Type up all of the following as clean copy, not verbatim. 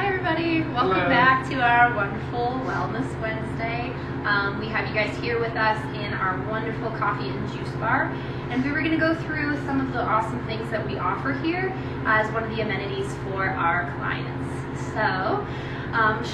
Hi everybody, welcome back to our wonderful Wellness Wednesday. We have you guys here with us in our wonderful coffee and juice bar, and we were going to go through some of the awesome things that we offer here as one of the amenities for our clients. So,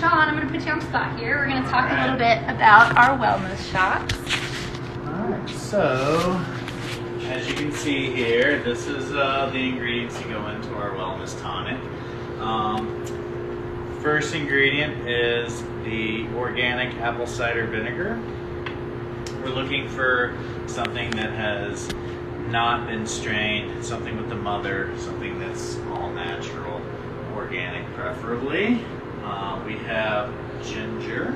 Shawn, I'm going to put you on the spot here. We're going to talk a little bit about our wellness shots. Alright, so as you can see here, this is the ingredients that go into our wellness tonic. First ingredient is the organic apple cider vinegar. We're looking for something that has not been strained, something with the mother, something that's all natural, organic preferably. We have ginger.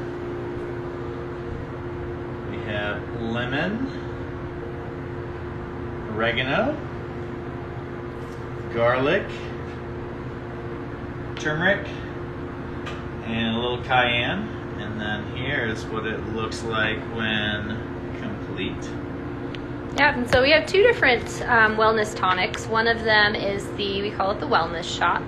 We have lemon, oregano, garlic, turmeric, and a little cayenne. And then here's what it looks like when complete. Yeah, and so we have two different wellness tonics. One of them is we call it the wellness shot,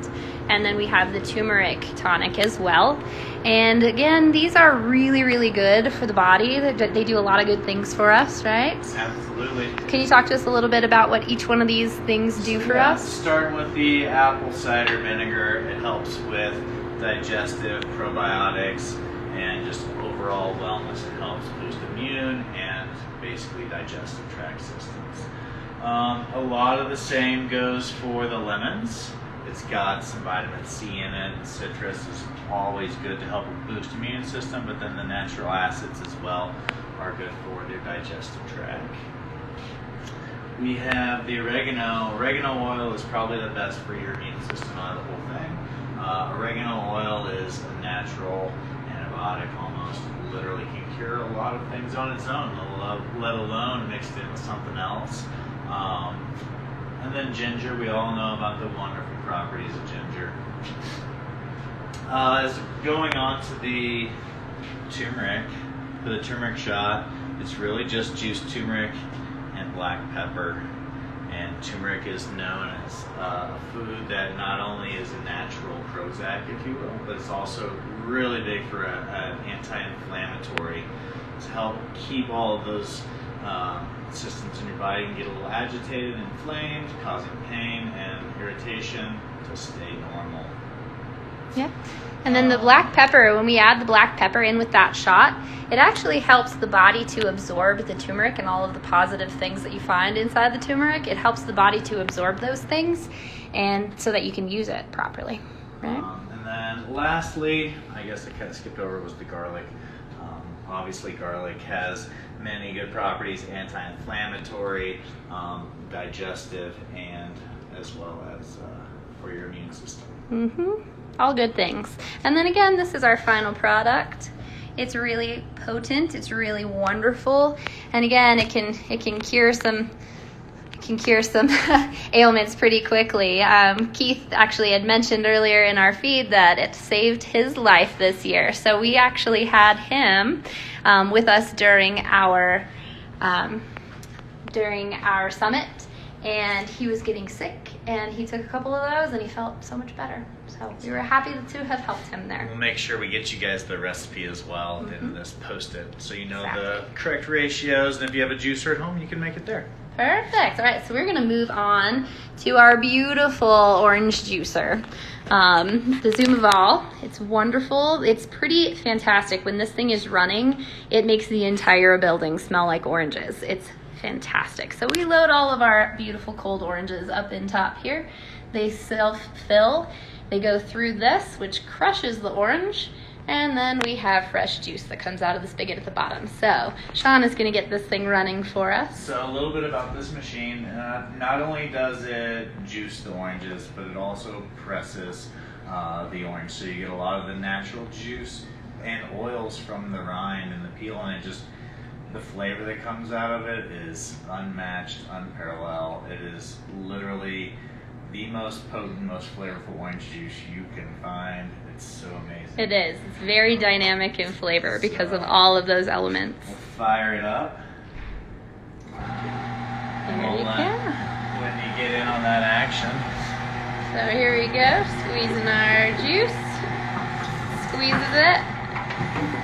and then we have the turmeric tonic as well. And again, these are really, really good for the body. They do a lot of good things for us, right? Absolutely. Can you talk to us a little bit about what each one of these things do for us? Starting with the apple cider vinegar, it helps with digestive, probiotics, and just overall wellness. It helps boost immune and basically digestive tract systems. A lot of the same goes for the lemons. It's got some vitamin C in it. Citrus is always good to help boost immune system, but then the natural acids as well are good for your digestive tract. We have the oregano. Oregano oil is probably the best for your immune system out of the whole thing. Oregano oil is a natural antibiotic almost. Literally can cure a lot of things on its own, let alone mixed in with something else. And then ginger, we all know about the wonderful properties of ginger. As going on to the turmeric, for the turmeric shot, it's really just juiced turmeric and black pepper. And turmeric is known as a food that not only is a natural Prozac, if you will, but it's also really big for an anti-inflammatory to help keep all of those systems in your body and get a little agitated and inflamed, causing pain and irritation to stay normal. Yeah. And then the black pepper, when we add the black pepper in with that shot, it actually helps the body to absorb the turmeric and all of the positive things that you find inside the turmeric. It helps the body to absorb those things and so that you can use it properly, right? And then lastly, I guess I kind of skipped over, was the garlic. Obviously garlic has many good properties, anti-inflammatory, digestive, and as well as for your immune system. All good things. And then again, this is our final product. It's really potent. It's really wonderful. And again, it can cure some ailments pretty quickly. Keith actually had mentioned earlier in our feed that it saved his life this year. So we actually had him with us during our summit, and he was getting sick, and he took a couple of those and he felt so much better. So we were happy to have helped him there. We'll make sure we get you guys the recipe as well and just post it so you know the correct ratios, and if you have a juicer at home, you can make it there. Perfect. All right, so we're going to move on to our beautiful orange juicer. The Zumaval, it's wonderful. It's pretty fantastic. When this thing is running, it makes the entire building smell like oranges. It's fantastic. So we load all of our beautiful cold oranges up in top here. They self-fill. They go through this, which crushes the orange, and then we have fresh juice that comes out of the spigot at the bottom. So Shawn is going to get this thing running for us. So a little bit about this machine. Not only does it juice the oranges, but it also presses the orange. So you get a lot of the natural juice and oils from the rind and the peel, and the flavor that comes out of it is unmatched, unparalleled. It is literally the most potent, most flavorful orange juice you can find. It's so amazing. It is. It's very dynamic in flavor because of all of those elements. We'll fire it up. There you go. Whitney get in on that action. So here we go, squeezing our juice. squeezes it.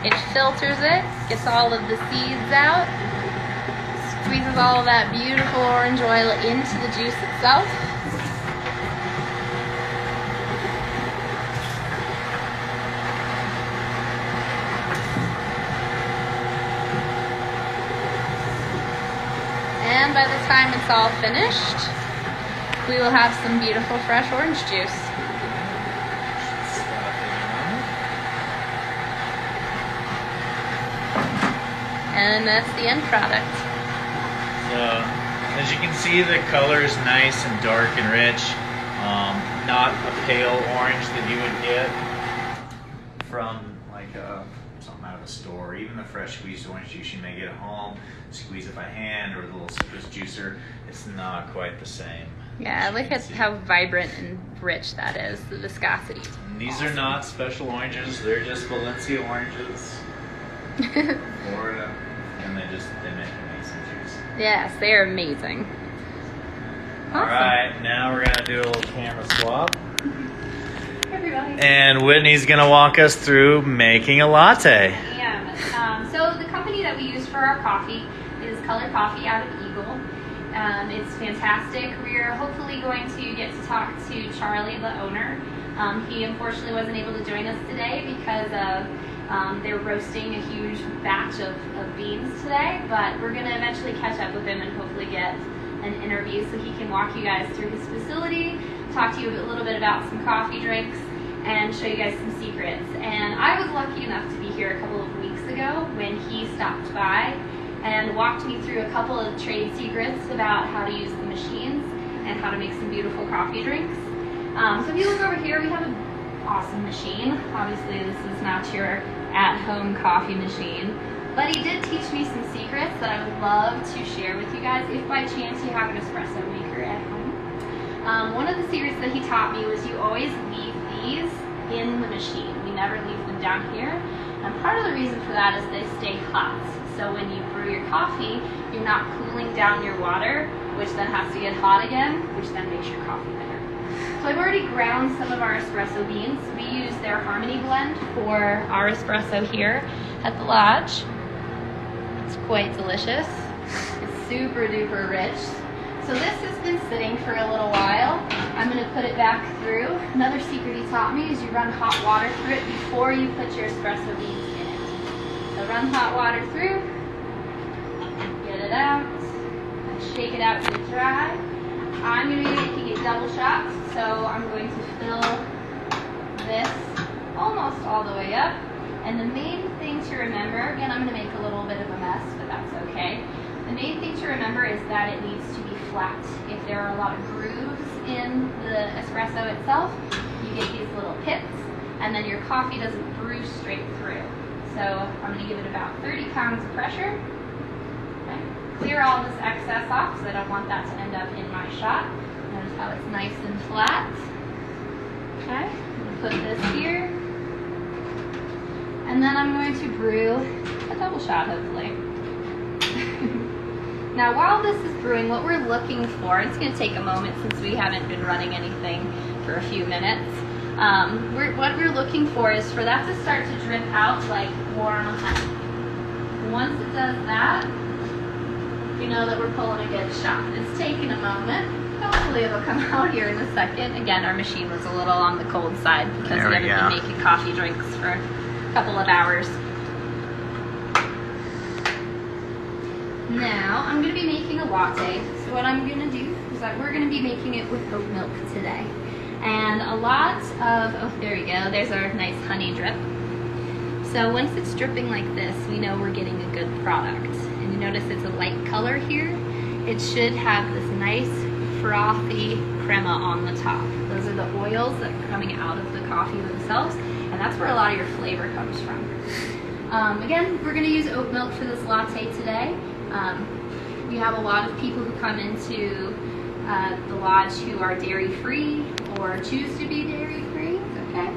It filters it, gets all of the seeds out, squeezes all of that beautiful orange oil into the juice itself. And by the time it's all finished, we will have some beautiful fresh orange juice. And that's the end product. So, as you can see, the color is nice and dark and rich. Not a pale orange that you would get from like something out of a store. Even the fresh squeezed orange juice you may get at home, squeeze it by hand or the little citrus juicer, it's not quite the same. Yeah, look at how vibrant and rich that is, the viscosity. And these are not special oranges, they're just Valencia oranges. Florida, and they make amazing juice. Yes, they're amazing. Awesome. Alright, now we're gonna do a little camera swap. Everybody. And Whitney's gonna walk us through making a latte. So the company that we use for our coffee is Color Coffee out of Eagle. It's fantastic. We're hopefully going to get to talk to Charlie, the owner. He unfortunately wasn't able to join us today because of they're roasting a huge batch of beans today, but we're going to eventually catch up with him and hopefully get an interview so he can walk you guys through his facility, talk to you a little bit about some coffee drinks, and show you guys some secrets. And I was lucky enough to be here a couple of weeks ago when he stopped by and walked me through a couple of trade secrets about how to use the machines and how to make some beautiful coffee drinks. So if you look over here, we have an awesome machine. Obviously this is not your at-home coffee machine, but he did teach me some secrets that I would love to share with you guys if by chance you have an espresso maker at home. One of the secrets that he taught me was you always leave these in the machine. We never leave them down here, and part of the reason for that is they stay hot. So when you brew your coffee, you're not cooling down your water, which then has to get hot again, which then makes your coffee better. So I've already ground some of our espresso beans. We use their Harmony blend for our espresso here at the lodge. It's quite delicious. It's super duper rich. So this has been sitting for a little while. I'm going to put it back through. Another secret he taught me is you run hot water through it before you put your espresso beans in it. So run hot water through, get it out, and shake it out to dry. I'm going to be making it double shots, so I'm going to fill this almost all the way up. And the main thing to remember, again, I'm going to make a little bit of a mess, but that's okay. The main thing to remember is that it needs to be flat. If there are a lot of grooves in the espresso itself, you get these little pits, and then your coffee doesn't brew straight through. So I'm going to give it about 30 pounds of pressure. Okay. Clear all this excess off because I don't want that to end up in my shot. Notice how it's nice and flat. Okay, I'm going to put this here. And then I'm going to brew a double shot, hopefully. Now while this is brewing, what we're looking for, it's going to take a moment since we haven't been running anything for a few minutes. What we're looking for is for that to start to drip out like warm honey. Once it does that, you know that we're pulling a good shot. It's taken a moment. Hopefully it'll come out here in a second. Again, our machine was a little on the cold side because we haven't been making coffee drinks for a couple of hours. Now, I'm going to be making a latte. So what I'm going to do is that we're going to be making it with oat milk today. And a lot of, oh, there we go, there's our nice honey drip. So once it's dripping like this, we know we're getting a good product. And you notice it's a light color here. It should have this nice frothy crema on the top. Those are the oils that are coming out of the coffee themselves, and that's where a lot of your flavor comes from. Again, we're going to use oat milk for this latte today. We have a lot of people who come into the lodge who are dairy-free or choose to be dairy-free, okay?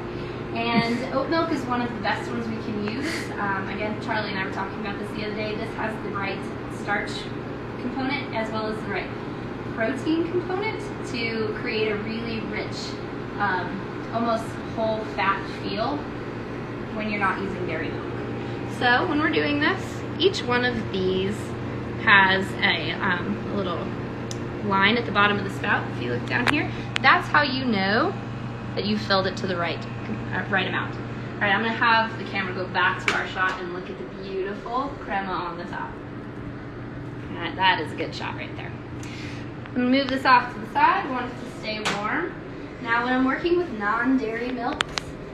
And oat milk is one of the best ones we can use. Again, Charlie and I were talking about this the other day. This has the right starch component as well as the right protein component to create a really rich, almost whole fat feel. when you're not using dairy milk. So when we're doing this, each one of these has a little line at the bottom of the spout. If you look down here, that's how you know that you filled it to the right amount. All right, I'm gonna have the camera go back to our shot and look at the beautiful crema on the top. All right, that is a good shot right there. I'm gonna move this off to the side. I want it to stay warm. Now, when I'm working with non-dairy milks,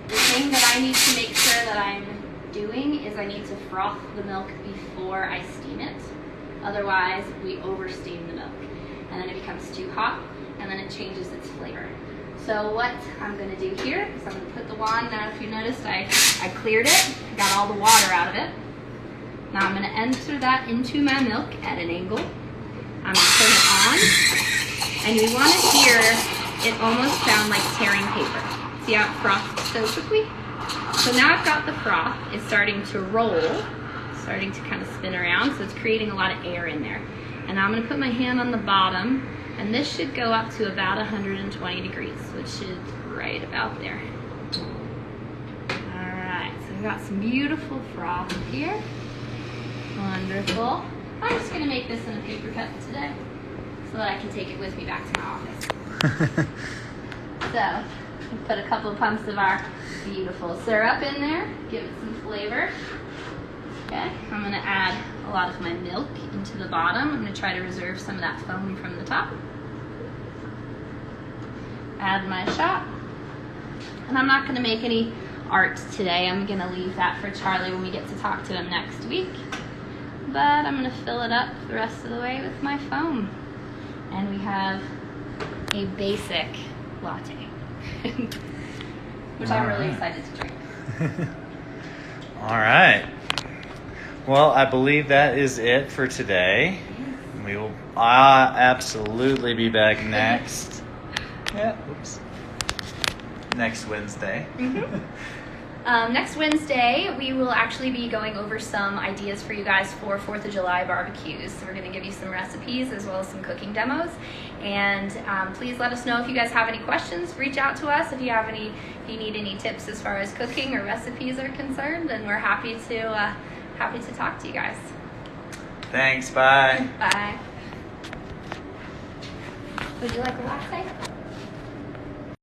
the thing that I need to make sure that I'm doing is I need to froth the milk before I steam it. Otherwise, we oversteam the milk, and then it becomes too hot, and then it changes its flavor. So what I'm going to do here is I'm going to put the wand. Now, if you noticed, I cleared it, got all the water out of it. Now I'm going to enter that into my milk at an angle. I'm going to turn it on, and we want to hear it almost sound like tearing paper. See how it froths so quickly? So now I've got the froth. It's starting to roll, starting to kind of spin around, so it's creating a lot of air in there. And now I'm going to put my hand on the bottom, and this should go up to about 120 degrees, which is right about there. All right, so we've got some beautiful froth here. Wonderful. I'm just going to make this in a paper cup today so that I can take it with me back to my office. So, put a couple of pumps of our beautiful syrup in there, give it some flavor. Okay, I'm going to add a lot of my milk into the bottom. I'm going to try to reserve some of that foam from the top. Add my shot. And I'm not going to make any art today. I'm going to leave that for Charlie when we get to talk to him next week. But I'm going to fill it up the rest of the way with my foam. And we have a basic latte, which I'm really excited to drink. All right. Well, I believe that is it for today. We will absolutely be back next. Next Wednesday. Next Wednesday, we will actually be going over some ideas for you guys for 4th of July barbecues. So we're going to give you some recipes as well as some cooking demos. And please let us know if you guys have any questions. Reach out to us if you need any tips as far as cooking or recipes are concerned. And we're happy to talk to you guys. Thanks. Bye. Bye. Would you like a latte?